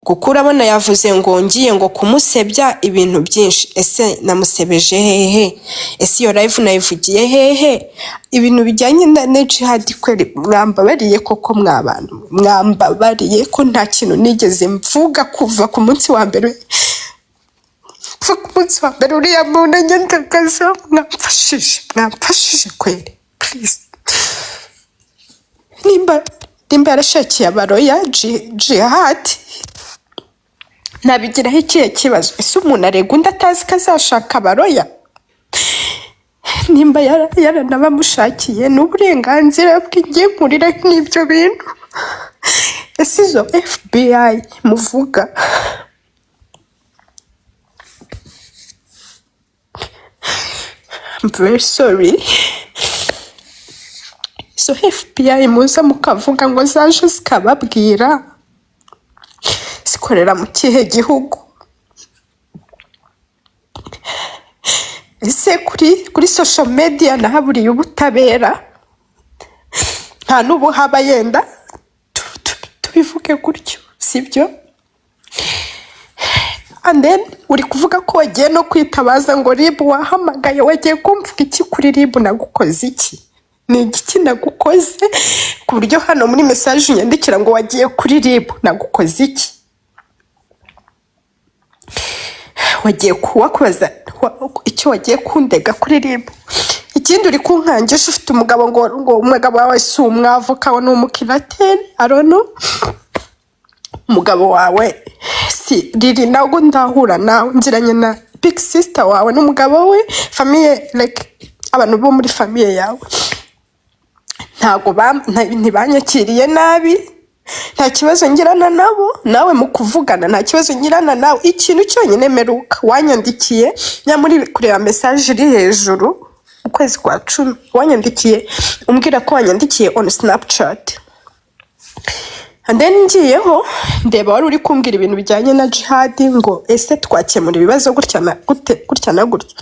kuko urabona yavuze ngo ngiye ngo kumusebya ibintu byinshi. Ese namusebeje hehe? Ese iyo live nayivugiye hehe? Ibintu bijyanye na jihad kweli mwambabariye koko mwabantu, mwambabariye ko nta kintu nigeze mvuga kuva ku munsi wa mbere. Uriya muntu nyandagaza, mwamfashije kweli please. Nimba yarashakiye abaroya jihad, nabigiraho ikihe kibazo? Ese umuntu arega undi atazi ko azashaka abaroya? Nimba yaranabamushakiye n'uburenganzira bwe, ngiye nkurira nk'ibyo bintu. Ese izo FBI muvuga, I'm very sorry, izo FBI muza mukavuga ngo zaje zikababwira, zikorera mu kihe gihugu? Ese kuri social media nahaburiye ubutabera? Nta n'ubu haba, yenda tubivuge gutyo, sibyo? And then uri kuvuga ko wagiye no kwitabaza ngo RIB wahamagaye. Wagiye kumvuga iki kuri RIB? Nagukoze iki? Ni iki nagukoze ku buryo hano muri message unyandikira ngo wagiye kuri RIB? Nagukoze iki? Wagiye kubaza icyo wagiye kundega kuri RIB? Ikindi uri kunkangisha ufite umugabo ngo umugabo wawe si umwavoka, ni umukirateri, I don't know. Umugabo wawe si riri nago ndahura nawe, nziranye na big sister wawe n'umugabo we, famille, like abantu bo muri famille yawe. Ntago ntibanyakiriye nabi, nta kibazo ngirana nabo, nawe mu kuvugana nta kibazo ngirana nawe. Ikintu cyonyine meruka wanyandikiye nyamuri kureba message iri hejuru ukwezi kwa 10, wanyandikiye umbwira ko wanyandikiye on Snapchat. And then ngiyeho ndeba wari uri kumbwira ibintu bijyanye na jihad, ngo ese twakemura ibibazo gutya na gutya.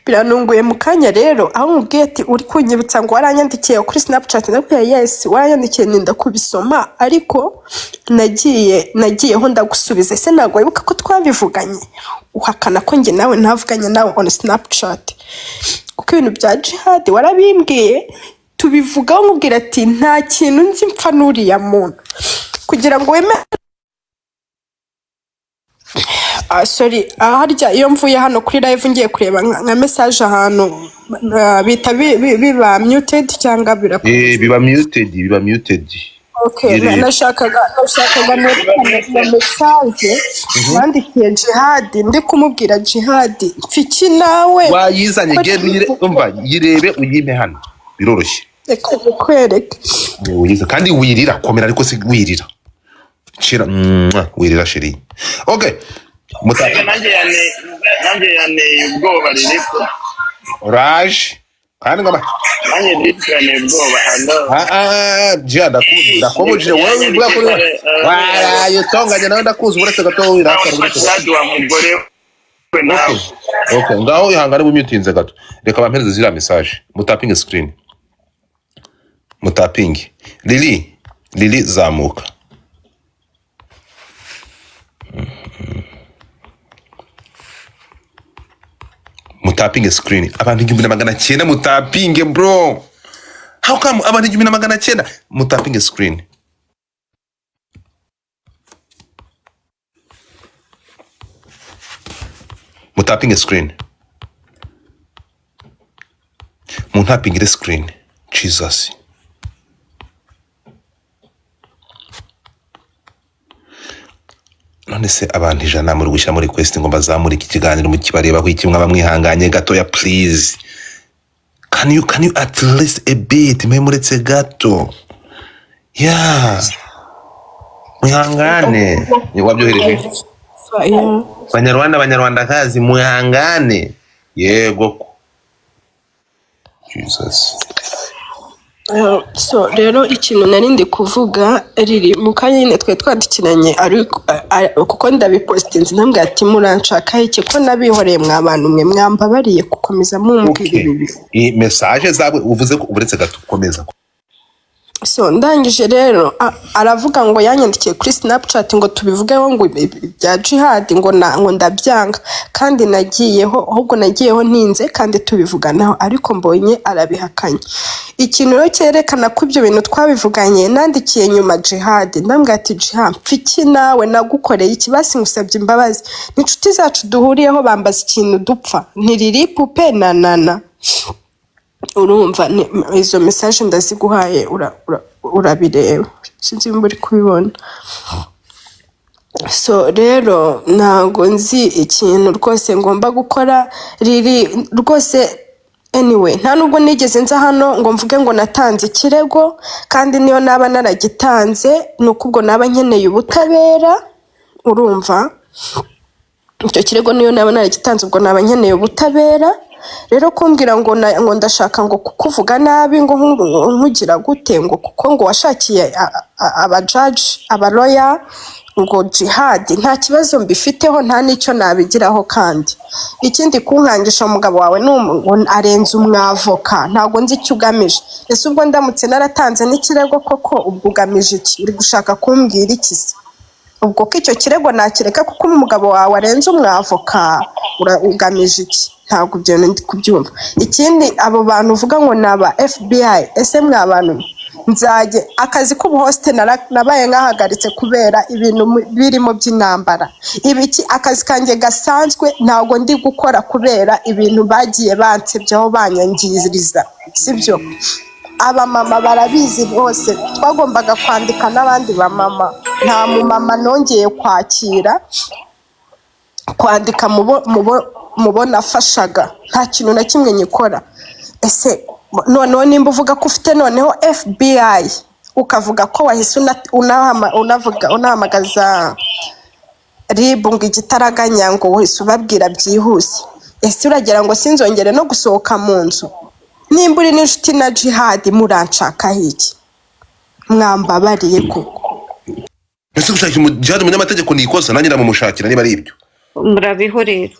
Biranunguye mu kanya rero, aho mubwiye ati uri kunyibutsa ngo waranyandikiye kuri Snapchat. Ndakubwiye yes waranyandikiye, ninda kubisoma, ariko nagiyeho ndagusubiza. Ese ntabwo wibuka ko twabivuganye? Uhakana ko njye nawe ntavuganye nawe on Snapchat, kuko ibintu bya jihad warabimbwiye, tubivugaho mubwira ati nta kintu nzi mpfa n'uriya muntu kugira ngo weme. Sorry, harya iyo mvuye hano kuri live ngiye kureba nka message ahantu bita biba muted cyangwa biba muted. Okay, nashakaga na message yandikiye jihad, ndi kumubwira jihad mfiki nawe wayizanye gere umva yirebe uyime hano biroroshye. Reka kwereke uyiza kandi wirira komera, ariko si wirira chira wirira shiri. Okay, mutaka nanjye yane ubwoba ririko Raj kandi ngaba nanjye ndikane ubwoba hano jada ndakomuje wewe ubwa kuri wala yotonganye nawe ndakuzi uretse gato wirakara uretse wa mugore we nawe. Okay, ngaho ihangane bumyutinze gato, reka bampereze zira message. Mutapinge screen, mutapinge. Lili zamuka. Mutapinge screen. Abantu 1900 mutapinge bro. How come abantu 1900? Mutapinge screen. Mutapinge screen. Mutapinge screen. Jesus. None se abantu 100 muri gushyira muri request ngo bazamure iki kiganiro mu kibareba ko iki mwaba mwihanganye gatoya please. Can you at least a bit memuretse gato? Yeah. Mwihangane. Wabyohereje? Banyarwandakazi mwihangane. Yego. Jesus. So rero ikintu nari ndi kuvuga riri mu kanya nyine twe twandikiranye, kuko ndabipostinze ntambwe ati muranshaka iki ko nabihoreye mwabantu mwe mwambabariye gukomeza mumbwira ibi. Message zawe uvuze ko uburetse gato komeza. so ndangije rero aravuga ngo yanyandikiye kuri Snapchat ngo tubivugeho ngo bya jihad ngo ndabyanga kandi nagiyeho ntinze kandi tubivuganaho ariko mbonye arabihakanye. Ikintu rero cyerekana ko ibyo bintu twabivuganye nandikiye nyuma jihad ndambwira ati jihad mfiki nawe nagukoreye iki basi ngusabye imbabazi n'inshuti zacu duhuriyeho bambaza ikintu dupfa ntiriri pupe nanana urumva izo message ndaziguhaye urabireba sinzi mburi kubibona. So rero ntago nzi ikintu rwose ngomba gukora riri rwose. Anyway nta nubwo nigeze nza hano ngo mvuge ngo natanze ikirego kandi niyo naba naragitanze nuko ubwo naba nkeneye ubutabera urumva icyo kirego niyo naba naragitanze ubwo naba nkeneye ubutabera. Rero kumbwira ngo ndashaka ngo kukuvuga nabi ngo nkugira gute ngo kuko ngo washakiye aba judge aba lawyer ngo jihad nta kibazo mbifiteho nta nicyo nabigiraho kandi ikindi kunkangisha umugabo wawe arenze umwavoka ntago nzi icyo ugamije. Ese ubwo ndamutse naratanze n'ikirego koko ubwo ugamije iki uri gushaka kumbwira iki se ubwo ko icyo kirego nakireka kuko umugabo wawe arenze umwavoka ugamije iki ntabwo ibyo ndi kubyumva. Ikindi abo bantu uvuga ngo naba FBI ese mwabantu nzage akazi k'ubuhoste nabaye nkahagaritse kubera ibintu birimo by'intambara ibiki akazi kanjye gasanzwe ntago ndi gukora kubera ibintu bagiye bansebyaho banyangiriza sibyo. Aba mama barabizi bose twagombaga kwandika n'abandi ba mama nta mu mama nongeye kwandika mubona afashaga nta kintu na kimwe nyikora. Ese noneho nimba uvuga ko ufite noneho FBI ukavuga ko wahise unahamagaza RIB ngo igitaraganya ngo wahise ubabwira byihuse ese uragira ngo sinzongere no gusohoka mu nzu nimba uri n'inshuti na jihad muranshakaho iki mwambabariye koko. Ese gushaka jihad umunyamategeko ni ikosa nanjye namumushakira niba ari ibyo murabiho rero.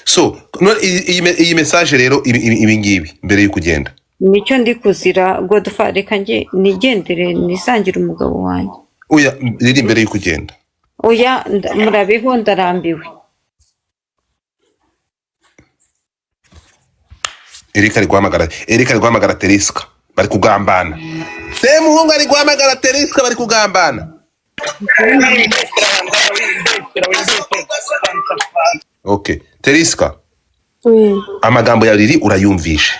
So iyi message rero ibi ngibi mbere yo kugenda nicyo ndi kuzira Godfather reka nge nigendere nisangire umugabo wanjye. Oya riri mbere yo kugenda. Oya murabiho ndarambiwe. Erika ari guhamagara Teriska bari kugambana. Muhungu ari guhamagara Teriska bari kugambana. Okay Teriska amagambo ya Riri urayumvisha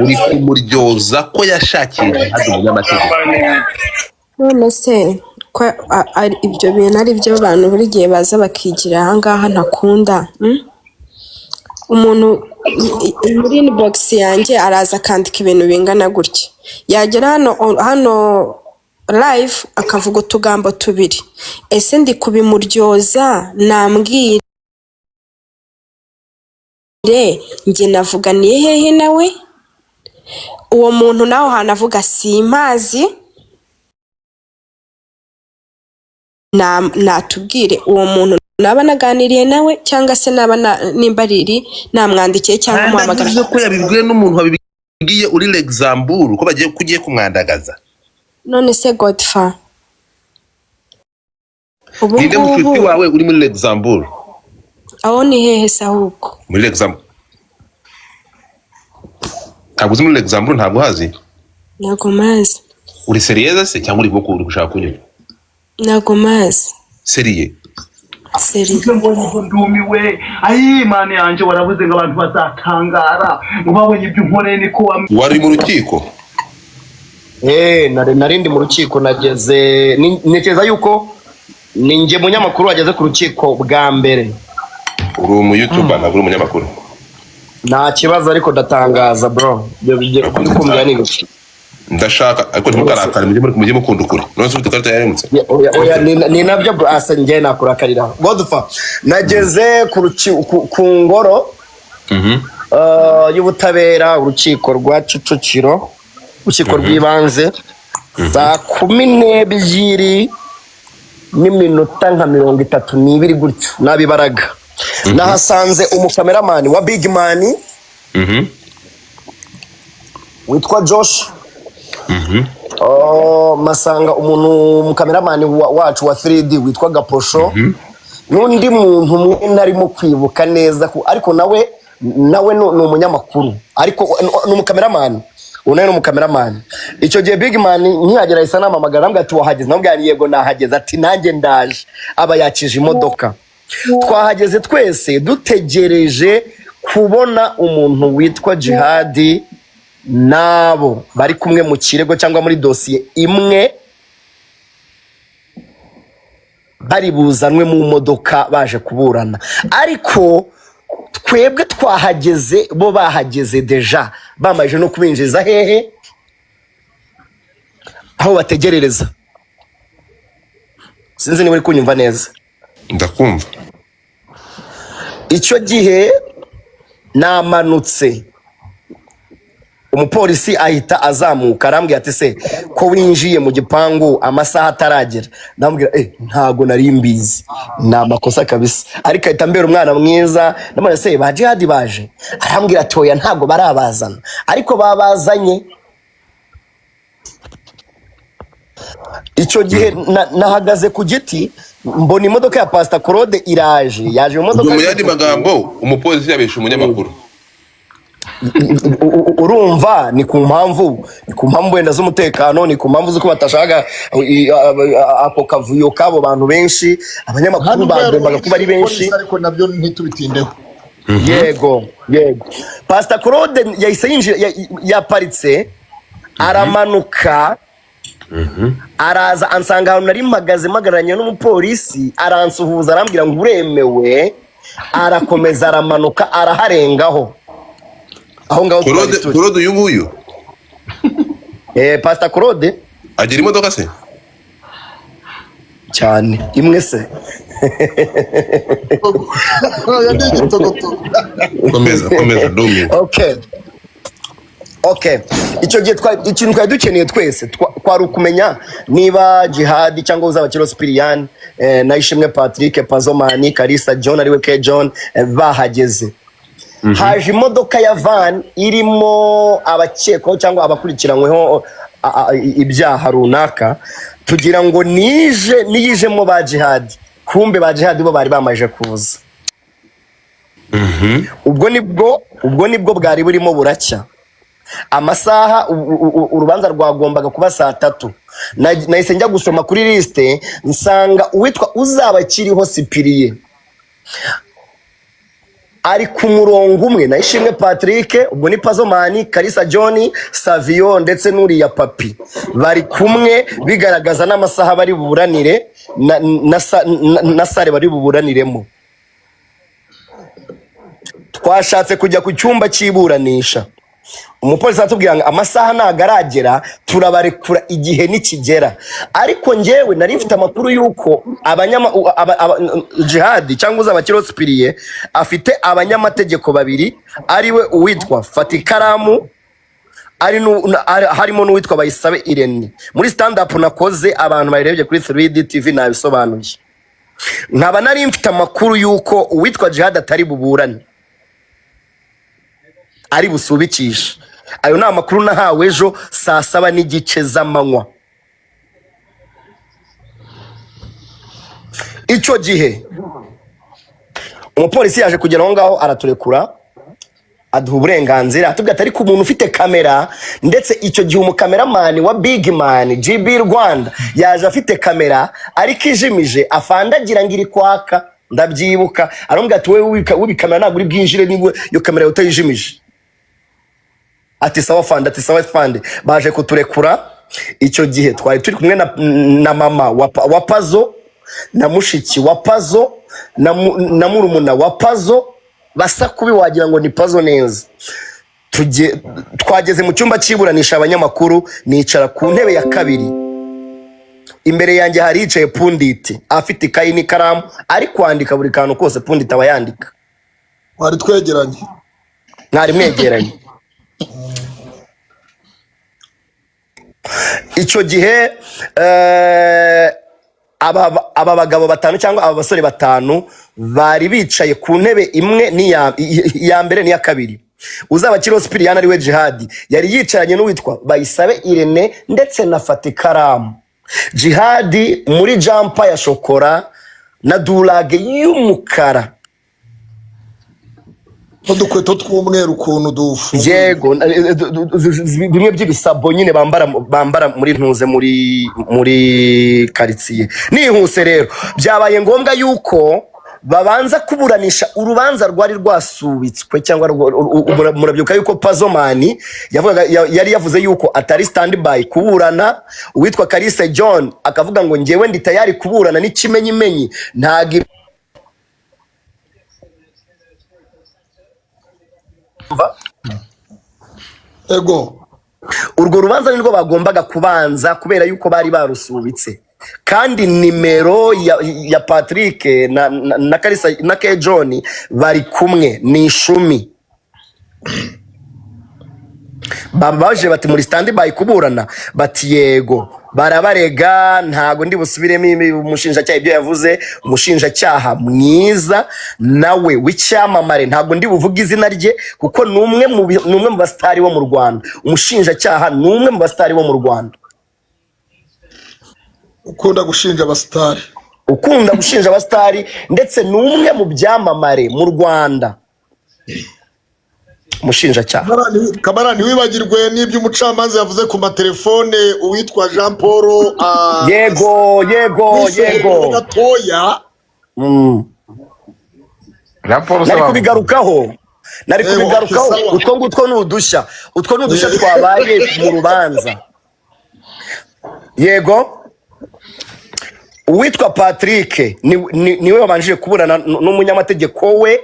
uri kumuryoza ko yashakiye hadi umunyamategeko none se ko ibyo bintu ari byo abantu buri gihe baza bakigira ahangaha ntakunda umuntu muri inbox yanjye araza akandika ibintu bingana gutya yagera hano live akavuga utugambo tubiri ese ndi kubimuryoza nambwire njye navuganiye hehe nawe uwo muntu naho hanavuga simazi natubwire uwo muntu naba naganiriye nawe cyangwa se naba nimba Riri namwandikiye cyangwa muhamagara ko yabibwiye n'umuntu wabibwiye uri Luxembourg ko bagiye kugiye kumwandagaza. None se Godfather ninde mushuti wawe uri muri Luxembourg aho ni hehe se ahubwo muri Luxembourg ntabwo uzi muri Luxembourg ntabwo hazi ntabwo mazi uri serieza se cyangwa uri boko uri gushaka kunyura ntabwo mazi seriye mbonye ndumiwe ayi mane yanje waravuze ngo abantu bazatangara ngo babonye ibyo nkoreye niko wari mu rukiko narindi mu rukiko nageze nekeza yuko ninjye munyamakuru wageze ku rukiko bwa mbere. uri umu YouTuber ntabwo uri umunyamakuru nta kibazo ariko ndatangaza bro byo kumbwira ni guki ndashaka ariko ntimukarakare mujye mukunda ukuri none ufite ikarita yaremutse oya ni nabyo bro asa njye nakurakarira Godfather nageze ku ngoro y'ubutabera urukiko rwa Kicukiro urukiko rw'ibanze saa 12:02 n'iminota nka 32 gutyo nabibaraga nahasanze umukameramani wa Big Man witwa Josh masanga umuntu mukameramani wacu wa 3D witwa Gaposho n'undi muntu umwe narimo kwibuka neza ariko nawe ni umunyamakuru ariko ni umukameramani unaye no mukameramani. Icyo gihe Big Man ntiyagera isa namamagara ambwa ati wahageze, nabwo yego nahageze, ati nanjye ndaje. Aba yakije imodoka, twahageze twese dutegereje kubona umuntu witwa Jihad nabo bari kumwe mu kirego cyangwa muri dosiye imwe, bari buzanwe mu modoka baje kuburana. Ariko twebwe twahageze, bo bahageze deja bamaje no kubinjiza hehe aho bategerereza. Sinzi niba uri kunyumva neza. Ndakumva. Icyo gihe namanutse, umupolisi ahita azamuka arambwira ati se ko winjiye mu gipangu amasaha ataragera. Ndambwira ntago nari mbizi, ni amakosa kabisa. Ariko ahita mbera umwana mwiza, ndamubwira se ba Jihad baje? Arambwira ati oya ntago barabazana, ariko babazanye. Icyo gihe nahagaze ku giti, mbona imodoka ya Pastor Claude iraje. Yaje mu modoka. Mu yandi magambo umupolisi yabesha umunyamakuru. Urumva ni ku mpamvu wenda z'umutekano, ni ku mpamvu z'uko batashaka ako kavuyo kabo bantu benshi. Abanyamakuru bagombaga kuba ari benshi, ariko nabyo ntitubitindeho. Yego. Pastor Claude yahise yinjira, yaparitse aramanuka, araza ansanga ahantu nari mpagaze mpagararanye n'umupolisi, aransuhuza arambwira ngo uremewe. Arakomeza aramanuka araharengaho. Aho ngaho Claude uyu nguyu Pastor Claude agira imodoka se cyane imwe se. komeza Dumi. Okay. Icyo gihe ikintu twari dukeneye twese kwari ukumenya niba Jihad cyangwa uzabakiro Spirian, Nayishimwe Patrick, Pazomani, Kalisa John ariwe K John bahageze. Haje imodoka ya van irimo abakekwaho cyangwa abakurikiranyweho ibyaha runaka, tugira ngo niyijemo ba Jihad. Kumbe ba Jihad bo bari bamaje kuza. Ubwo nibwo bwari burimo buracya. Amasaha urubanza rwagombaga kuba 3:00. Nahise njya gusoma kuri liste nsanga uwitwa uzabakiriho Sipiriye ari ku murongo umwe na Ishimwe Patrick, ubwo ni Pazomani, Kalisa John, Savio ndetse n'uriya Papi. Bari kumwe bigaragaza n'amasaha bari buburanire na sare bari buburaniremo. Twashatse kujya ku cyumba cy'iburanisha. Umupolisi atubwira ngo amasaha nagaragera turabarekura igihe nikigera. Ariko njyewe nari mfite amakuru yuko Jihad cyangwa uzabakiro Spiriye afite abanyamategeko babiri, ariwe uwitwa Fatikaramu, harimo n'uwitwa Bayisabe Irene. Muri stand up nakoze abantu bayirebye kuri 3D TV nabisobanuye. Nkaba nari mfite amakuru yuko uwitwa Jihad atari buburane, ari busubikisha. Ayo ni amakuru nahawe ejo 7:30 z'amanywa. Icyo gihe umupolisi yaje kugera aho ngaho araturekura, aduha uburenganzira, atubwira atari ku muntu ufite kamera. Ndetse icyo gihe umukameramani wa Big Man GB Rwanda yaje afite kamera ariko ijimije, afandagira ngo iri kwaka. Ndabyibuka arambwira ati wowe ubikamera ntabwo uri bwinjire niba iyo kamera utayijimije. Ati sawa fande. Baje kuturekura. Icyo gihe twari turi kumwe na mama wa Pazo, na mushiki wa Pazo, na murumuna wa Pazo. Basa kubi wagira ngo ni Pazo neza. Twageze mu cyumba cy'iburanisha abanyamakuru, nicara ku ntebe ya kabiri. Imbere yanjye hari yicaye Punditi afite ikayi n'ikaramu ari kwandika buri kantu kose Punditi aba yandika. Wari twegeranye? Mwari mwegeranye. Icyo gihe aba bagabo batanu cyangwa aba basore batanu bari bicaye ku ntebe imwe, iya mbere n'iya kabiri. uzaba kiriho Sipiriyani ariwe Jihadi yari yicaranye n'uwitwa Bayisabe Irene ndetse na Fatikaramu. Jihadi muri jampa ya shokora na durage y'umukara, n'udukweto tw'umweru ukuntu dufunguye. yego bimwe by'ibisabo nyine bambara muri ntuze muri karitsiye. Nihuse rero byabaye ngombwa yuko babanza kuburanisha urubanza rwari rwasubitswe, cyangwa murabyuka yuko Pazomani yari yavuze yuko atari standby kuburana. Uwitwa Kalisa John akavuga ngo njyewe ndi tayari kuburana n'ikimenyimenyi, ntago Ego. urwo rubanza nirwo bagombaga kubanza kubera yuko bari barusubitse, kandi nimero ya Patrick na Kalisa na K John bari kumwe ni 10. babaje bati muri standby kuburana, bati yego. Barabarega, ntago ndi busubiremo umushinjacyaha ibyo yavuze. Umushinjacyaha mwiza nawe w'icyamamare, ntago ndi buvuga izina rye kuko numwe mu bastari bo mu Rwanda. Umushinjacyaha numwe mu bastari bo mu Rwanda, Ukunda gushinja abasitari. ukunda gushinja abastari, ndetse numwe mu byamamare mu Rwanda. Umushinjacyaha Kamara ntiwibagirwe n'ibyo umucamanza yavuze ku matelefone uwitwa Jean Paul. yego gatoya. nari kubigarukaho utwo ngutwo ni udushya twabaye mu rubanza. Yego, uwitwa Patrick niwe wabanjije kuburana n'umunyamategeko we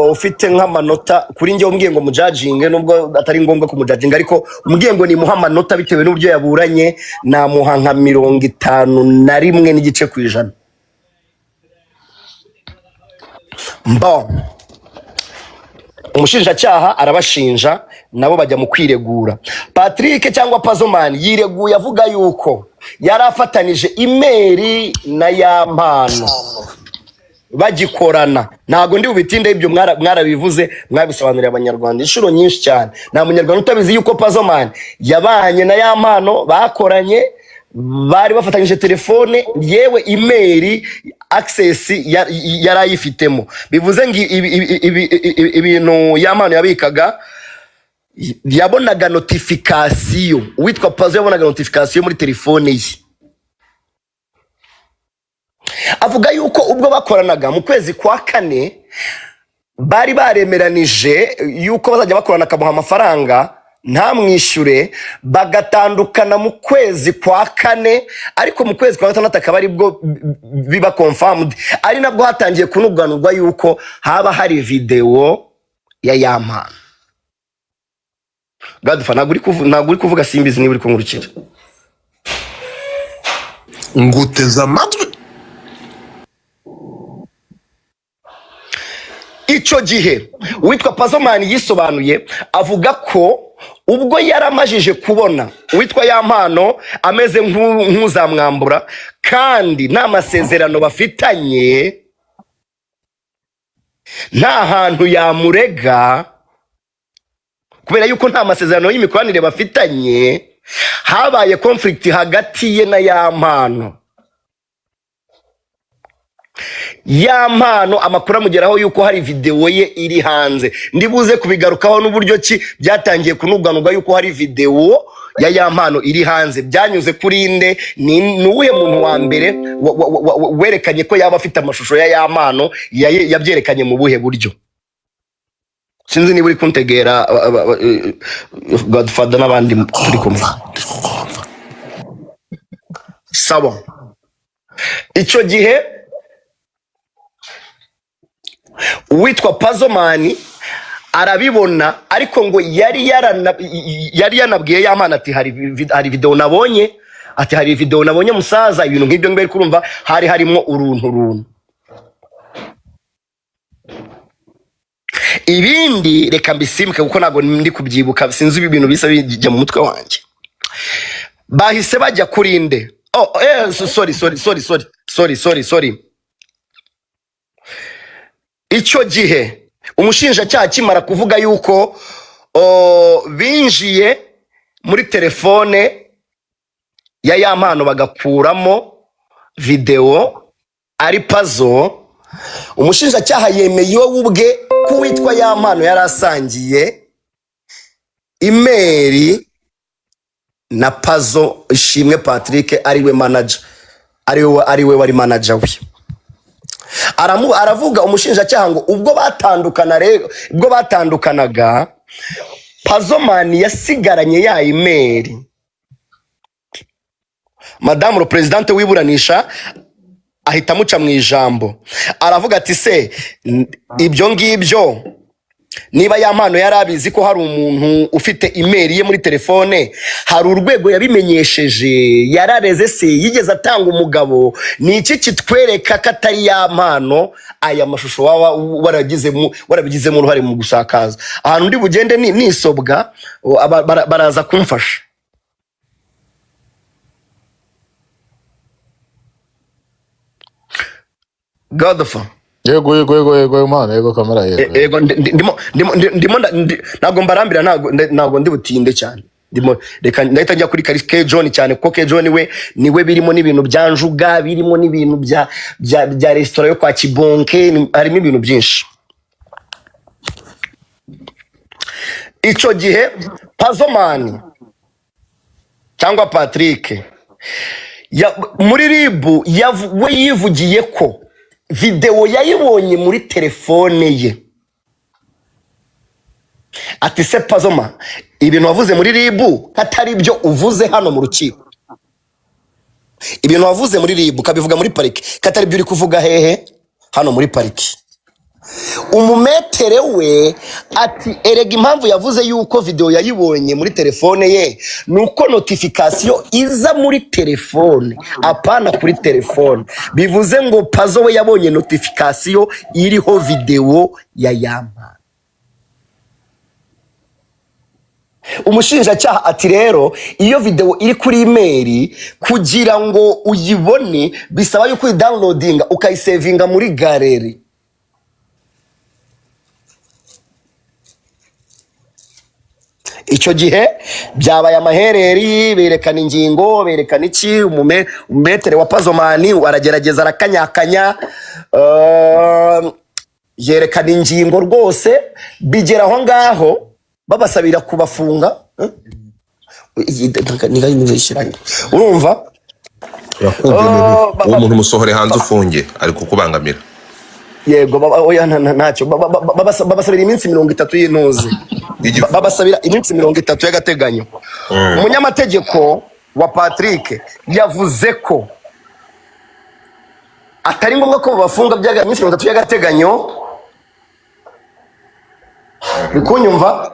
ufite nk'amanota kuri njye. Umbwiye ngo mujajinge, nubwo atari ngombwa kumujajinga, ariko umbwiye ngo nimuha amanota bitewe n'uburyo yaburanye, namuha nka 51 n'igice ku ijana. Umushinjacyaha arabashinja, nabo bajya mu kwiregura. Patrick cyangwa Pazomani yireguye avuga yuko yari afatanije imeri na Yampano bagikorana. Ntago ndi bubitinde ibyo mwarabivuze, mwabisobanurira abanyarwanda inshuro nyinshi cyane. Nta munyarwanda utabizi yuko Pazomani yabanye na Yampano, bakoranye, bari bafatanyije telefone, yewe imeri access yari ayifitemo. Bivuze ngo ibintu Yampano yabikaga, yabonaga notification. Uwitwa Pazo yabonaga notification muri telefone ye. Avuga yuko ubwo bakoranaga mu kwezi kwa 4 bari baremeranije yuko bazajya bakorana, akamuha amafaranga ntamwishyure, bagatandukana mu kwezi kwa 4, ariko mu kwezi kwa 6 akaba ari bwo biba confirmed. Ari nabwo hatangiye kunuganurwa yuko haba hari video ya Yampano. Gadfa ntabwo uri kuvuga, simbizi niba uri kunkurikira. nguteza amatwi. Icyo gihe uwitwa Pazomani yisobanuye avuga ko ubwo yaramajije kubona uwitwa Yampano ameze nk'uzamwambura, kandi nta masezerano bafitanye, nta hantu yamurega kubera yuko nta masezerano y'imikoranire bafitanye, habaye conflict hagati ye na Yampano. Yampano amakuru amugeraho yuko hari video ye iri hanze. Ndibuze kubigarukaho n'uburyo ki byatangiye kunuganurwa yuko hari video ya Yampano iri hanze. Byanyuze kuri inde? Ni uwuhe muntu wa mbere werekanye ko yaba afite amashusho ya Yampano? Yabyerekanye mu buhe buryo? Sinzi niba uri kuntegera Godfather n'abandi turi kumwe. Sawa. Icyo gihe uwitwa Pazomani arabibona, ariko ngo yari yanabwiye Yampano ati hari video nabonye, ati hari video nabonye musaza, ibintu nk'ibyo ngibyo kurumva hari harimo uruntu. Ibindi reka mbisimbuke kuko ntago ndi kubyibuka, sinzi ibi bintu bisa bijya mu mutwe wanjye. Bahise bajya kuri inde? Sorry. Icyo gihe umushinjacyaha akimara kuvuga yuko binjiye muri telefone ya Yampano bagakuramo video ari puzzle, umushinjacyaha yemeye wowe ubwe ko witwa Yampano yari asangiye imeri na puzzle Ishimwe Patrick ariwe manager, ariwe wari manager we. Aravuga umushinjacyaha ngo ubwo batandukanaga Puzzle Man yasigaranye ya imeri. Madame le Presidente wiburanisha ahita muca mu ijambo, aravuga ati se ibyo ngibyo niba Yampano yari abizi ko hari umuntu ufite imeri ye muri telefone, hari urwego yabimenyesheje, yarareze se, yigeze atanga umugabo, ni iki kitwereka ko atari Yampano aya mashusho waba warabigizemo uruhare mu gusakaza? Ahantu ndi bugende nisobwa baraza kumfasha. Godfather. Yego mana, yego kamera yego. Yego ndimo ntago mbarambira, ntago ndi butinde cyane. Reka ndahita njya kuri K John cyane kuko K John we niwe birimo n'ibintu bya njuga, birimo n'ibintu bya restaurant yo kwa Kibonke, harimo ibintu byinshi. Ico gihe Puzzle Man cyangwa Patrick muri ribu we yivugiye ko video yayibonye muri telefone ye. Ati se Puzzle Man, ibintu wavuze muri ribu katari byo uvuze hano mu rukiko. Ibintu wavuze muri ribu kabivuga muri pariki katari byo uri kuvuga hehe hano muri pariki. Umumetere we ati erega impamvu yavuze yuko video yayibonye muri telefone ye nuko notification iza muri telefone apana kuri telefone. Bivuze ngo Puzzle we yabonye notification iriho video ya Yampano. Umushinjacyaha ati rero iyo video iri kuri email kugira ngo uyibone bisaba yuko uyidownloadinga ukayisavinga muri gallery. Icyo gihe byabaye amahereri, berekana ingingo, berekana iki, umumetere wa Puzzle Man waragerageza arakanyakanya, yerekana ingingo rwose, bigera aho ngaho babasabira kubafunga. Urumva? Uwo muntu musohore hanze ufunge ari kukubangamira. Yego oya ntacyo babasabira iminsi 30 y'intuzi, babasabira iminsi 30 y'agateganyo. Umunyamategeko wa Patrick yavuze ko atari ngombwa ko bafunga byaga iminsi 30 y'agateganyo. Bikunyumva?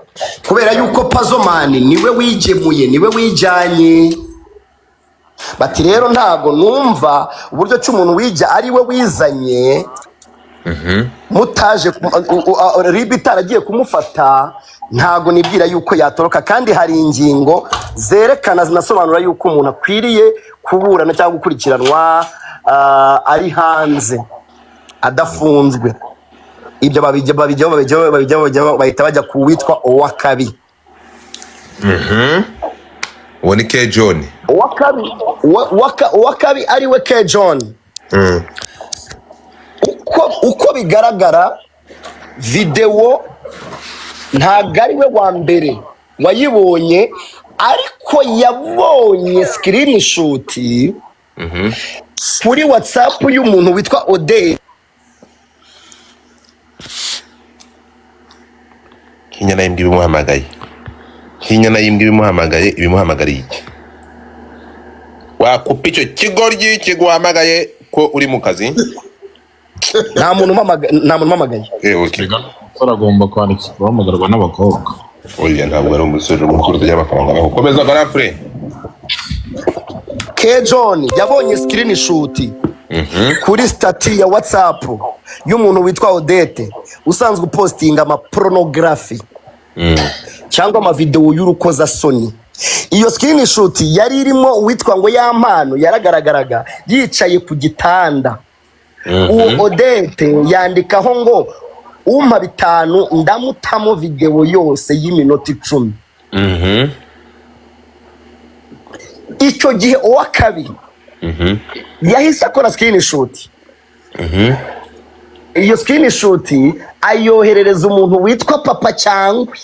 Kubera yuko Puzzle Man niwe wigemuye, niwe wijanye. Bati rero ntago numva uburyo cy'umuntu wijya ari we wizanye. Mutaje ribi taragiye kumufata, ntago nibwira yuko yatoroka, kandi hari ingingo zerekana zinasobanura yuko umuntu akwiriye kuburana cyangwa gukurikiranwa ari hanze adafunzwe. Ibyo babijyaho bahita bajya kuwitwa Uwakabi. Uwo ni K John. Uwakabi ari we K John. Uko bigaragara video ntago ari we wa mbere wayibonye, ariko yabonye screenshot kuri WhatsApp y'umuntu witwa Ode. Kinyana yimbwi bimuhamagaye. Kinyana yimbwi bimuhamagaye, ibimuhamagariye iki? Wakupa icyo kigoryi kiguhamagaye ko uri mu kazi? Nta muntu mpamagaye. Okay. Faragomba kwandika guhamagarwa n'abakobwa. Oya ntabwo ari umusore mukuru tujya amafaranga aho. Komeza garafure. K John yabonye screenshot kuri stati ya WhatsApp y'umuntu witwa Odette usanzwe postinga ama pornography cyangwa ama video y'urukoza soni. Iyo screenshot yari irimo uwitwa ngo Yampano yaragaragaraga yicaye ku gitanda. Uwo Odette yandikaho ngo umpa 5 ndamutamo video yose y'iminota 10. Icyo gihe uwa kabiri yahise akora screenshot. Iyo screenshot ayoherereza umuntu witwa Papa Cyangwe.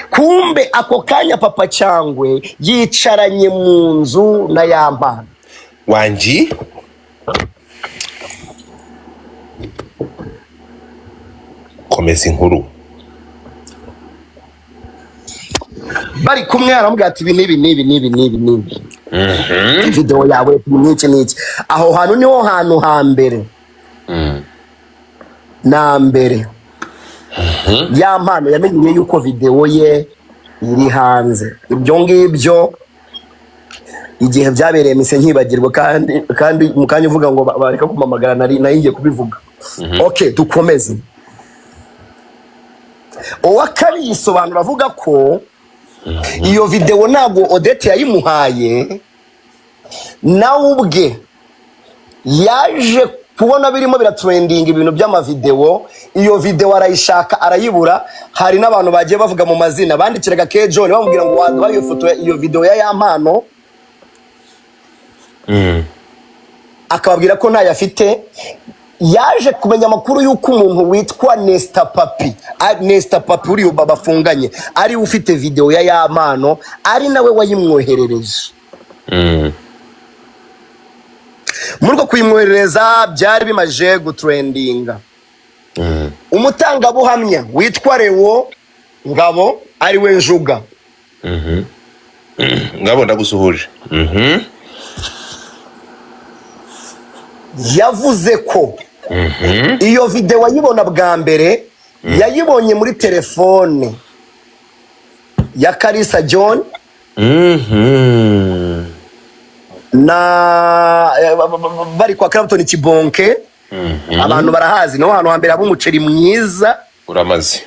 Kumbe ako kanya Papa Cyangwe yicaranye mu nzu na Yampano Wanji komeza inkuru. bari kumwe aramubwira ati ibi video yawe n'iki aho hantu niho hantu hambere na mbere Yampano yamenye yuko video ye iri hanze. Ibyo ngibyo igihe byabereye mise nkibagirwa kandi mukanya uvuga ngo bareka kumamagara nari kubivuga. Okay, dukomeze. Uwa kabiri yisobanura avuga ko iyo video ntabwo Odette yayimuhaye, nawe ubwe yaje kubona birimo biratrending ibintu by'amavideo. Iyo video arayishaka arayibura. Hari n'abantu bagiye bavuga mu mazina bandikiraga K John bamubwira ngo waduha iyo foto iyo video ya Yampano, akababwira ko ntayo afite. Yaje kumenya amakuru y'uko umuntu witwa Nesta Papi uri babafunganye ari ufite video ya Yampano, ari nawe wayimwoherereje. Muri ko kuyimwoherereza byari bimaje gutrendinga. Umutangabuhamya witwa Lewo Ngabo ari we Njuga. Ngabo ndagusuhuje. Yavuze ko iyo video ayibona bwa mbere yayibonye muri telefone ya Kalisa John na bari kwa Clapton Kibonke. Abantu barahazi no hantu hambere abumuceri mwiza uramaze.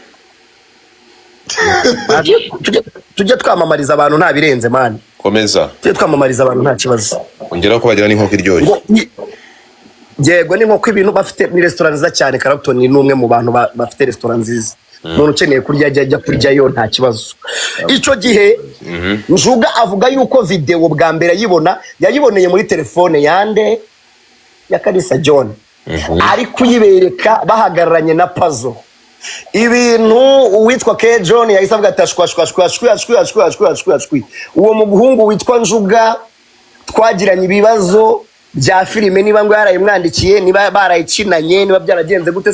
Tujye twamamariza abantu nta birenze mani. Komeza. Tujye twamamariza abantu nta kibazo. Ongera ko bagira n'inkoko iryoshye. Yego n'inkoko ibintu bafite ni restaurant nziza cyane. Clapton ni umwe mu bantu bafite restaurant nziza. Umuntu ukeneye kurya ajya kurya yo nta kibazo. Icyo gihe Njuga avuga yuko video bwa mbere yayiboneye muri telefone yande ya Kalisa John. Ari kuyibereka bahagararanye na puzzle. Ibintu uwitwa K John yahise avuga ati ashwi. Uwo muguhungu witwa Njuga twagiranye ibibazo bya filime, niba ngo yarayimwandikiye, niba barayikinanye, niba byaragenze gute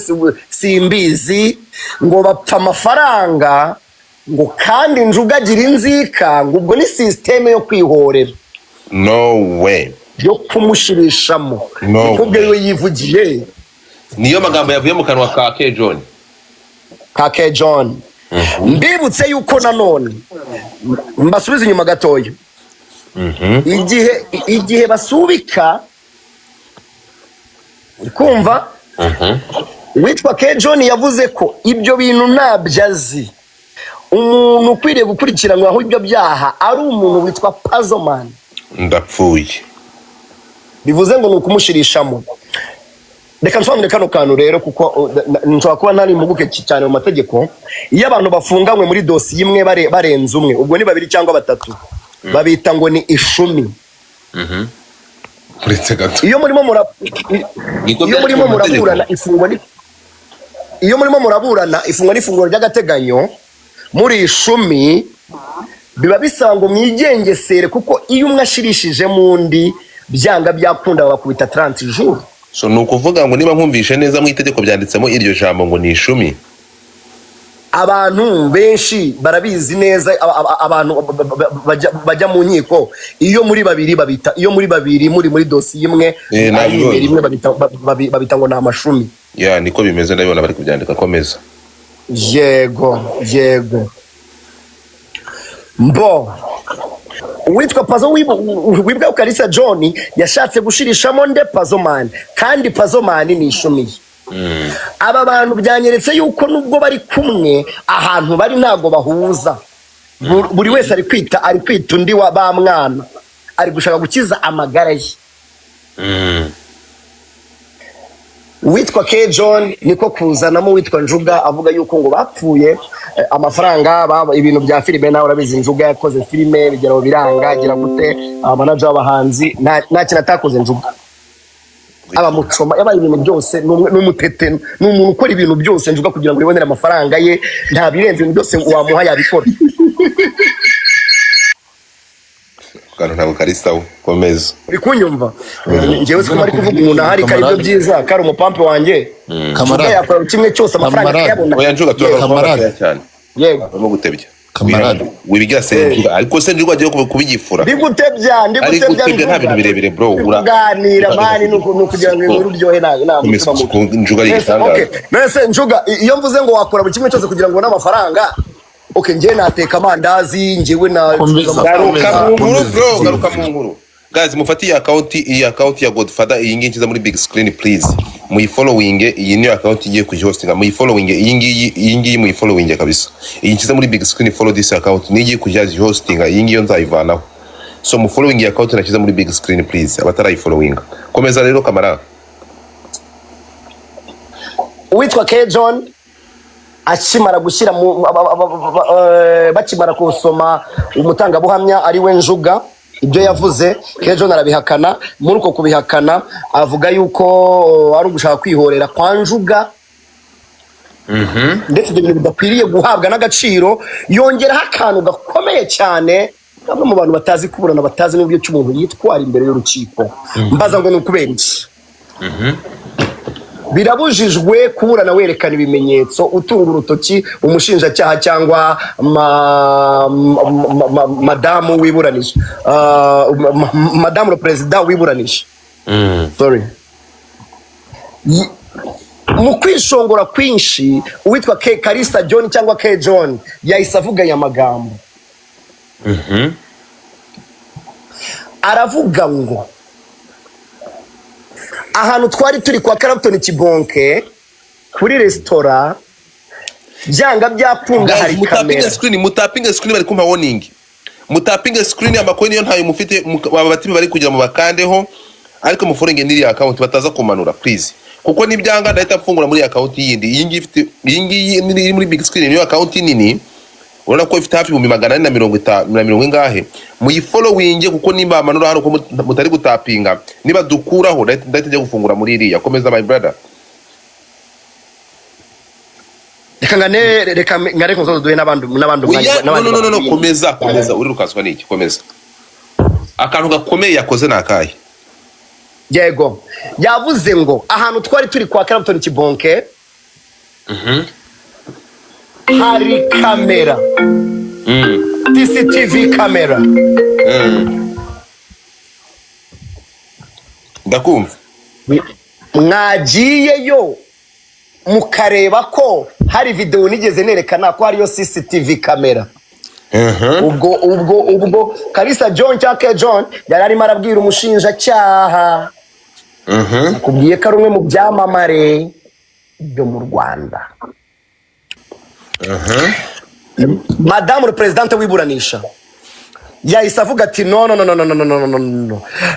simbizi, ngo bapfa amafaranga, ngo kandi Njuga agira inzika, ngo ubwo ni system yo kwihorera. No way. Yo kumushirishamo. Kubwe we yivugiye. Niyo magambo yavuye mu kanwa ka K John. K John. Mbibutse yuko nanone mbasubiza inyuma gatoyo. Igihe basubika kumva witwa K John yavuze ko ibyo bintu nabyazi. Umuntu ukwiriye gukurikiranwa aho ibyo byaha ari umuntu witwa Puzzleman. Ndapfuye. Bivuze ngo nukumushirishamo. Reka nsobanure kano kantu rero kuko nshobora kuba ntari impuguke cyane mu mategeko. Iyo abantu bafunganywe muri dosiye imwe barenze umwe, ubwo ni 2 cyangwa 3, babita ngo ni ishumi. Uretse gato. Iyo murimo muraburana ifungwa n'ifunguro ry'agateganyo muri ishumi, biba bisaba ngo mwigengesere kuko iyo umwe ashirishije mu ndi byanga byakunda bakubita 30 jours. So nukuvuga ngo niba nkumvishe neza mu itegeko byanditsemo iryo jambo ngo ni ishumi. Abantu benshi barabizi neza, abantu bajya mu nkiko iyo muri 2 babita, iyo muri 2 muri dosiye imwe imwe babita ngo ni amashumi. Ya niko bimeze ndabibona bari kubyandika. Komeza. Yego. Mbo witwa Puzzle wibwa Kalisa John yashatse gushirishamo nde Puzzleman, kandi Puzzleman ni ishumi. Aba bantu byanyeretse yuko nubwo bari kumwe ahantu bari ntago bahuza. Buri wese ari kwita undi wa ba mwana, ari gushaka gukiza amagara ye. uwitwa K John niko kuzanamo uwitwa Njuga avuga yuko ngo bapfuye amafaranga ibintu bya filime nawe urabizi Njuga yakoze filime bigeraho biranga agira gute manager w'abahanzi nta kintu atakoze Njuga abamucoma yabaye ibintu byose n'umutete n'umuntu ukora ibintu byose Njuga kugira ngo ibonere amafaranga ye nta birenze ibintu byose wamuha yabikora kandi ntabwo kari sawa komeza uri kunyumva njyewe siko bari kuvuga umuntu ahari kari byo byiza kari umupampe wanjye Njuga yakora kimwe cyose amafaranga yabona oya Njuga turakamarade cyane yego no gutebya kamarade wibigira Njuga ariko se Njuga agiye kubigifura ndigutebya nta bintu birebire bro uraganira mani nuko kugira ngo inkuru uryohe Njuga ari igitangaza nese Njuga iyo mvuze ngo wakora buri kimwe cyose kugira ngo ubone amafaranga okay njye nateka amandazi njyewe na garuka mu nkuru guys mufati iyi account ya Godfather iyi ngiyi nkiza muri big screen please muyifollowing iyi ni account igiye kujihostinga muyifollowing iyi ngiyi muyifollowing kabisa iyi nkiza muri big screen follow this account nigiye kujihostinga iyi ngiyo nzayivanaho so mufollowing iyi account nakiza muri big screen please abatarayifollowing komeza rero kamara uwitwa K John akimara gushyira bakimara kusoma umutangabuhamya ari we Njuga ibyo yavuze K John arabihakana muri uko kubihakana avuga yuko ari ugushaka kwihorera kwa Njuga ndetse ibyo bintu bidakwiriye guhabwa n'agaciro yongeraho akantu gakomeye cyane bamwe mu bantu batazi kuburana batazi n'uburyo cy'umuntu yitwara imbere y'urukiko mbaza ngo ni ukubera iki birabujijwe kuburana werekana ibimenyetso utunga urutoki umushinjacyaha cyangwa madamu wiburanisha madamu le perezida wiburanisha sorry mu kwishongora kwinshi uwitwa Kalisa John cyangwa K John yahise avuga aya magambo aravuga ngo ahantu twari turi kwa Clapton Kibonke kuri restaurant byanga byapfunga hari kamera mutapinga screen bari kumpa warning mutapinga screen amakoni niyo ntayo mufite abatibi bari kugira mu bakandeho ariko muforenge niri account bataza kumanura please kuko nibyanga ndahita mfungura muri account yindi iyi ngiyi iri muri big screen niyo account nini urabona ko ifite hafi 450 ngahe muyifollowing kuko nimba amanura hano ko mutari gutapinga niba dukuraho ndahita njya gufungura muri iriya komeza my brother reka ngare ko duhe n'abandi no komeza uri rukaswa niki komeza akantu gakomeye yakoze nakaye yego yavuze ngo ahantu twari turi kwa Clapton Kibonke hari kamera CCTV kamera ndakumva mwagiyeyo mukareba ko hari video nigeze nerekana ko hariyo CCTV kamera ubwo Kalisa John cyangwa K John yari arimo arabwira umushinjacyaha akubwiye ko ari umwe mu byamamare byo mu Rwanda madamu le presidente wiburanisha yahise avuga ati no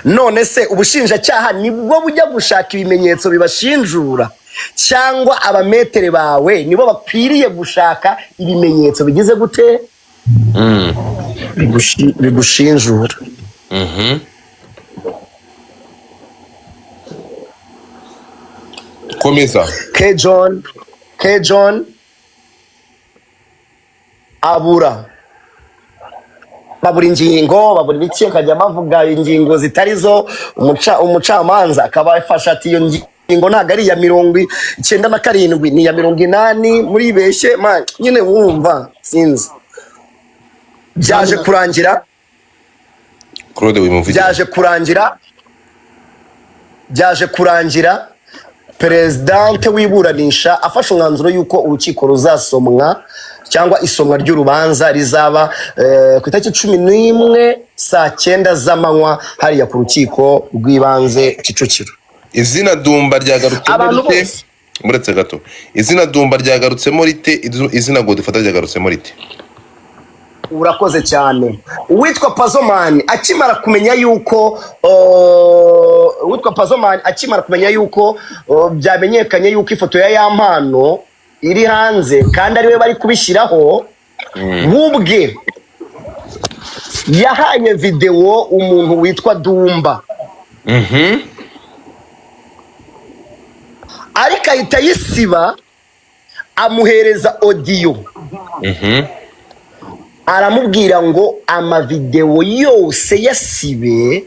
none se ubushinjacyaha nibwo bujya gushaka ibimenyetso bibashinjura cyangwa abametere bawe nibo bakwiriye gushaka ibimenyetso bigize gute bigushinjura komeza K John babura ingingo iki akajya bavuga ingingo zitari zo umucamanza akaba afasha ati iyo ngingo ntabwo ari iya 97 ni iya 80 muri beshye nyine wumva sinzi byaje kurangira byaje kurangira perezidante wiburanisha afashe umwanzuro yuko urukiko ruzasomwa cyangwa isomwa ry'urubanza rizaba ku itariki 11 saa 9 z'amanywa hariya ku rukiko rw'ibanze Kicukiro. Izina Dumba ryagarutsemo rite muretse gato izina Dumba ryagarutsemo rite izina Godfather ryagarutsemo rite urakoze cyane. Uwitwa Pazomani akimara kumenya yuko byamenyekanye yuko ifoto ya Yampano iri hanze kandi ariwe bari kubishyiraho, bubwe yahaye video umuntu witwa Dumba, ariko ahita yisiba amuhereza audio, aramubwira ngo amavideo yose yasibe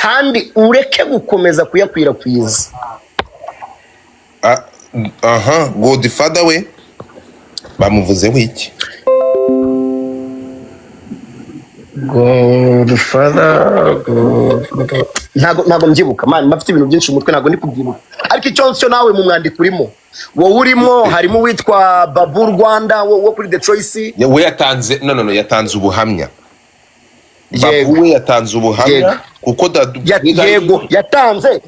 kandi ureke gukomeza kuyakwirakwiza. Godfather we bamuvuzeho iki? Ntago mbyibuka man, mafite ibintu byinshi mu mutwe, ntago ndi kubyibuka, ariko icyo cyo nawe mu mwandiko urimo, wowe urimo, harimo witwa Babu Rwanda wo kuri The Choice. We yatanze yatanze ubuhamya. Babu we yatanze ubuhamya kuko yego yatanze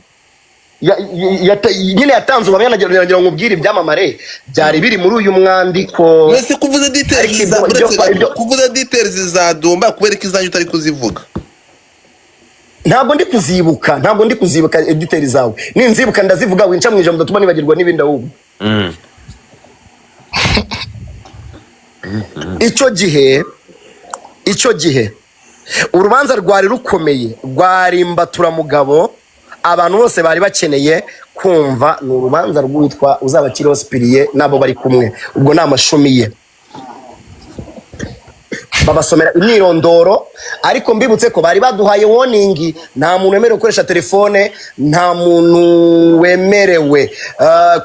nyine yatanze ubuhamya, nagira ngo ubwire ibyamamare byari biri muri uyu mwandiko. Mwese kuvuza details za Dumba kubera ko izanyu utari kuzivuga. Ntabwo ndi kuzibuka details zawe, ninzibuka ndazivuga, winca mu ijambo ndatuma nibagirwa n'ibindi ahubwo. Icyo gihe urubanza rwari rukomeye, rwari Mbaturamugabo, abantu bose bari bakeneye kumva ni urubanza rwitwa Uzabakiriho Spiriye nabo bari kumwe, ubwo ni amashumi ye, babasomera imyirondoro, ariko mbibutse ko bari baduhaye warning, nta muntu wemerewe gukoresha telefone, nta muntu wemerewe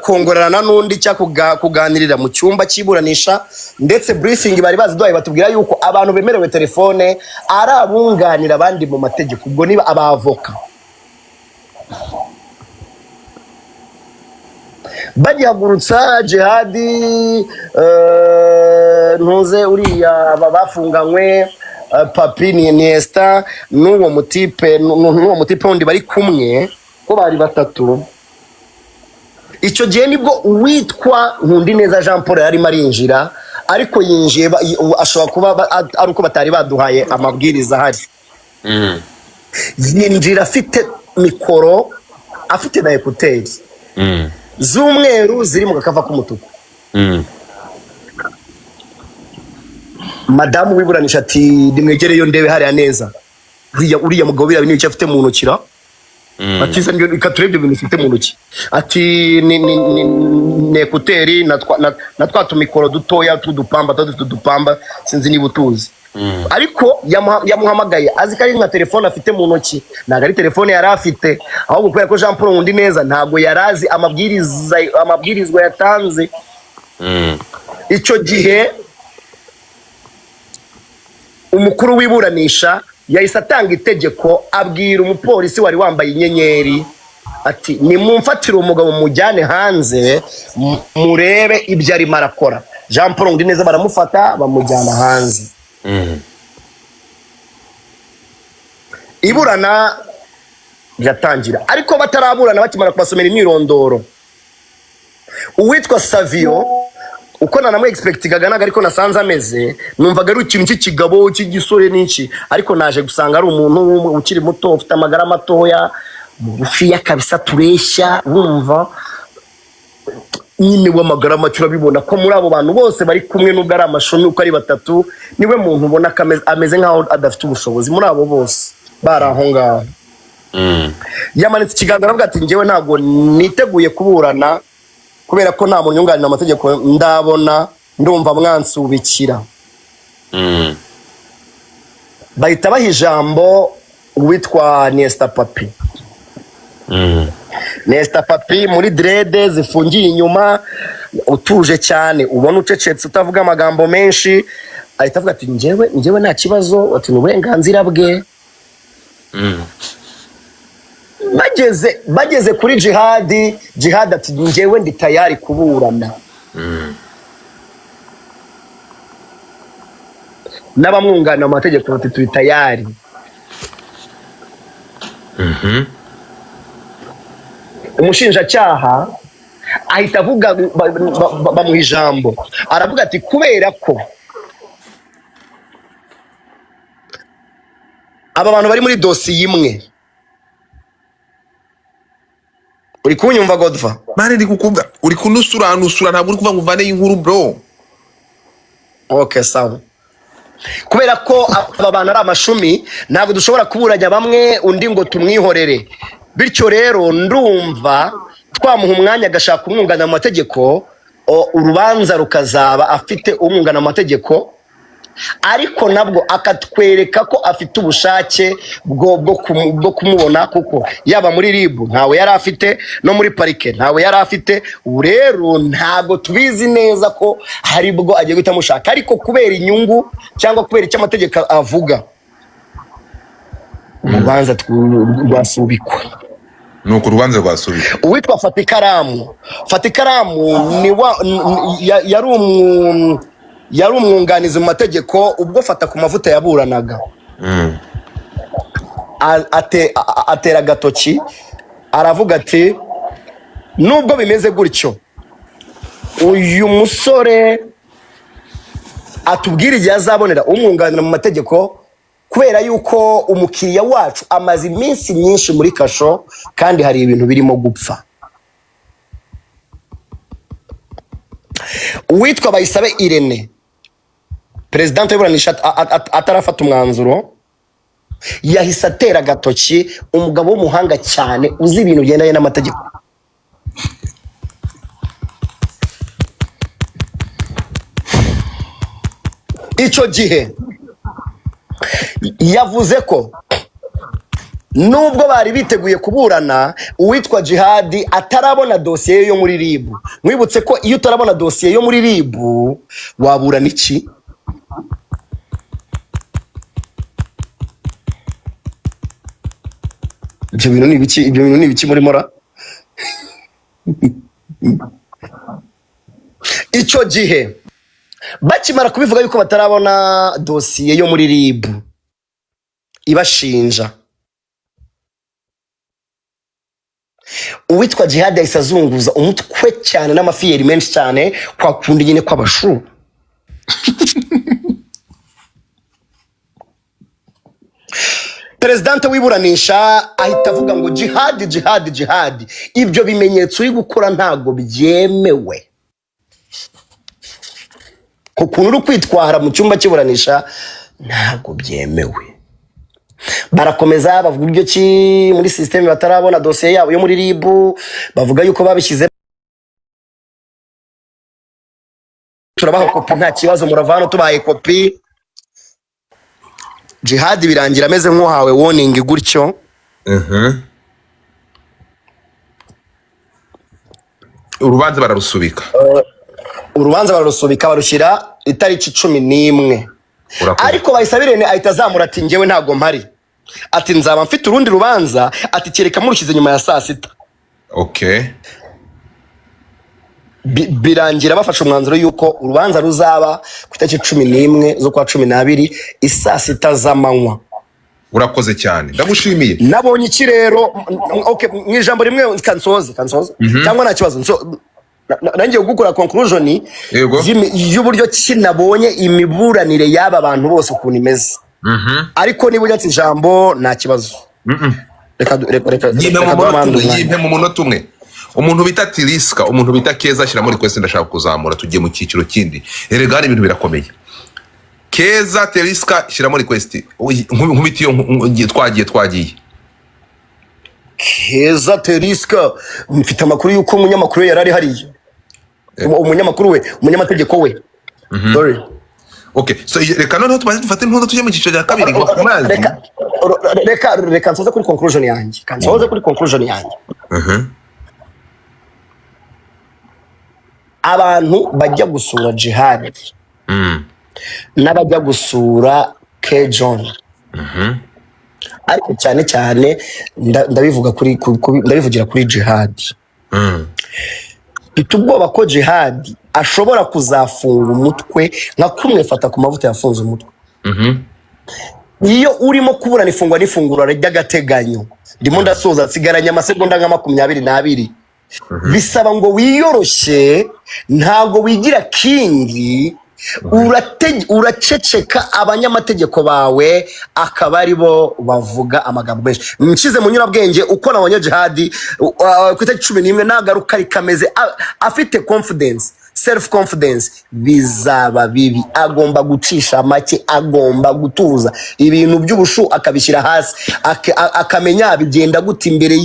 kongorerana n'undi cyangwa kuganirira mu cyumba cy'iburanisha, ndetse briefing bari baziduhaye batubwira yuko abantu bemerewe telefone ari abunganira abandi mu mategeko, ubwo niba abavoka. Bagihagurutsa Jihadi ntuze uriya bafunganywe Papi Iniesta n'uwo mutipe wundi bari kumwe, ko bari batatu. Icyo gihe nibwo uwitwa Nkundineza Jean Paul yarimo arinjira, ariko yinjiye ashobora kuba ari uko batari baduhaye amabwiriza ahari. Yinjira afite mikoro, afite na ekuteri z'umweru ziri mu gakava k'umutuku. Madamu wiburanisha ati nimwegereyo ndebe hariya neza, uriya mugabo biriya bintu afite mu ntoki ra, ati ikaturebye ibintu ufite mu ntoki, ati ni ekuteri na twa tumikoro dutoya tudupamba sinzi niba utuzi. Ariko yamuhamagaye azi ko ari nka telefone afite mu ntoki, ntabwo ari telefone yari afite, ahubwo kubera ko Jean Paul Nkundineza ntabwo yari azi amabwirizwa yatanze. Icyo gihe umukuru w'iburanisha yahise atanga itegeko, abwira umupolisi wari wambaye inyenyeri ati nimumfatire umugabo mujyane hanze murebe ibyo arimo arakora. Jean Paul Nkundineza baramufata bamujyana hanze. Iburana ryatangira, ariko bataraburana bakimara kubasomera imyirondoro, uwitwa Savio uko nanamwe expectingaga naga ariko nasanze ameze, numvaga ari ikintu cy'ikigabo cy'igisore n'iki, ariko naje gusanga ari umuntu ukiri muto ufite amagara matoya, mugufiya kabisa, tureshya, wumva nyine w'amagara make. Urabibona ko muri abo bantu bose bari kumwe n'ubwo ari amashumi uko ari batatu, niwe muntu ubona ameze nk'aho adafite ubushobozi muri abo bose bari aho ngaho. Yamanitse ikiganza aravuga ati njyewe ntabwo niteguye kuburana kubera ko nta muntu yunganira amategeko ndabona, ndumva mwansubikira. Bahita baha ijambo uwitwa Nesta Papi. Nesta Papi muri dread zifungiye inyuma, utuje cyane, ubona ucecetse utavuga amagambo menshi, ahita avuga ati njyewe nta kibazo, ati n'uburenganzira bwe. Bageze kuri Jihadi ati njyewe ndi tayari kuburana. N'abamwunganira mu mategeko bati turi tayari. Umushinjacyaha ahita avuga, bamuha ijambo, aravuga ati kubera ko aba bantu bari muri dosiye imwe uri kunyumva Godfa mani ndi kukumva uri kunusura ntabwo uri kuva ngo uvane inkuru bro. okay sawa kubera ko aba bantu ari amashumi ntabwo dushobora kuburanya bamwe undi ngo tumwihorere bityo rero ndumva twamuha umwanya agashaka umwunganira mu mategeko urubanza rukazaba afite umwunganira mu mategeko ariko nabwo akatwereka ko afite ubushake bwo kumubona kuko yaba muri RIB ntawe yari afite no muri parike ntawe yari afite ubu rero ntabwo tubizi neza ko hari bwo agiye guhita amushaka ariko kubera inyungu cyangwa kubera icyo amategeko avuga urubanza rwasubikwa nuko urubanza rwasubikwa. uwitwa Fatikaramu yari umwunganizi mu mategeko ubwo Fata ku mavuta yaburanaga atera agatoki aravuga ati nubwo bimeze gutyo uyu musore atubwira igihe azabonera umwunganira mu mategeko kubera yuko umukiriya wacu amaze iminsi myinshi muri kasho kandi hari ibintu birimo gupfa. uwitwa Bayisabe Irene President w'iburanisha atarafata umwanzuro yahise atera agatoki umugabo w'umuhanga cyane uzi ibintu bigendanye n'amategeko. icyo gihe yavuze ko nubwo bari biteguye kuburana uwitwa Jihad atarabona dosiye yo muri RIB. Mwibutse ko iyo utarabona dosiye yo muri RIB waburana iki? Ibyo bintu ni ibiki muri mora? Icyo gihe bakimara kubivuga yuko batarabona dosiye yo muri RIB ibashinja, uwitwa Jihad yahise azunguza umutwe cyane n'amafiyeri menshi cyane kwa kundi nyine kw'abashu. President w'iburanisha ahita avuga ngo Jihad ibyo bimenyetso uri gukora ntago byemewe. Kukuntu uri kwitwara mu cyumba cy'iburanisha ntago byemewe. Barakomeza bavuga uburyo ki muri system batarabona dosiye yabo yo muri RIB, bavuga yuko babishyize turabaha kopi nta kibazo muravano tubaye kopi. Jihad birangira ameze nk'uhawe warning gutyo. Urubanza bararusubika. Urubanza bararusubika barushyira itariki 11. Ariko Bayisabirene ahita azamura ati njyewe ntago mpari. Ati nzaba mfite urundi rubanza ati kereka murushyize nyuma ya saa sita. Okay. Birangira bafashe umwanzuro yuko urubanza ruzaba ku itariki 11 zo kwa 12 isaa sita z'amanywa. Urakoze cyane ndagushimiye. Nabonye iki rero okay mu ijambo rimwe kansoze cyangwa nta kibazo nangiye gukora conclusion y'uburyo kinabonye imiburanire y'aba bantu bose ukuntu imeze. Ariko niba ujyatse ijambo nta kibazo. Reka yimpe mu munota umwe. Umuntu bita Tiriska, umuntu bita Keza ashyira muri request ndashaka kuzamura tugiye mu cyiciro kindi. Erega ibintu birakomeye. Keza Tiriska ashyira muri request. Nkubiti yo twagiye. Keza Tiriska mfite amakuru yuko umunyamakuru yarari hariyo. Umunyamategeko we. Sorry. Okay, so reka noneho tubaze dufate impundu tujye mu cyiciro cya kabiri ngo kumazi. Reka nsoze kuri conclusion yanjye. Abantu bajya gusura Jihad n'abajya gusura K John ariko cyane ndabivugira kuri Jihad. Bitubwoba ko Jihad ashobora kuzafunga umutwe nka kumwe Fata ku mavuta yafunze umutwe. Iyo urimo kuburana ifungwa n'ifunguro ry'agateganyo ndimo ndasoza nsigaranye amasegonda nka 22. Bisaba ngo wiyoroshye ntago wigira kingi uraceceka abanyamategeko bawe akaba ari bo bavuga amagambo menshi. Nshize mu nyurabwenge uko nabonye Jihad ku itariki 11 nagaruka rikameze afite confidence, self confidence, bizaba bibi. Agomba gucisha make, agomba gutuza ibintu by'ubushu akabishyira hasi, akamenya bigenda gute imbere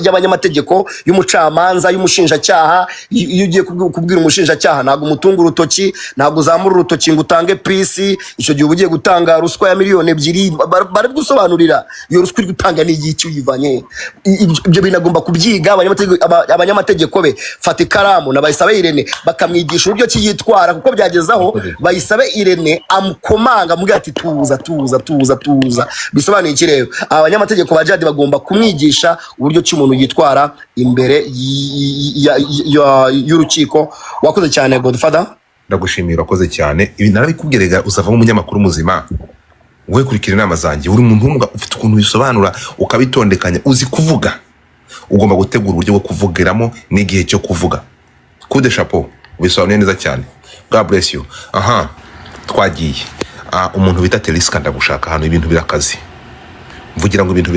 y'abanyamategeko, y'umucamanza, y'umushinjacyaha. Iyo ugiye kubwira umushinjacyaha ntago umutunga urutoki, ntago uzamura urutoki ngo utange peace. Icyo gihe ugiye gutanga ruswa ya miliyoni 2 bari gusobanurira iyo ruswa iri gutanga ni iki uyivanye. Ibyo binagomba kubyiga abanyamategeko be. Fata ikaramu na Bayisabe Irene bakamwigisha uburyo kiyitwara, kuko byagezaho Bayisabe Irene amukomanga mugira ati tuza. Bisobanuye iki rero? Abanyamategeko ba Jihad bagomba kumwigisha uburyo ki umuntu yitwara imbere y'urukiko. Wakoze cyane Godfather. Ndagushimira, wakoze cyane. Ibi narabikubwirega uzavamo umunyamakuru muzima. Wowe kurikira inama zanjye, uri umuntu ufite ukuntu bisobanura ukabitondekanya, uzi kuvuga. Ugomba gutegura uburyo bwo kuvugiramo n'igihe cyo kuvuga. Coup de chapeau, bisobanuye neza cyane. God bless you. Aha, twagiye. Umuntu bita Teriska ndagushaka hano, ibintu birakazi. Mvugira ngo ibintu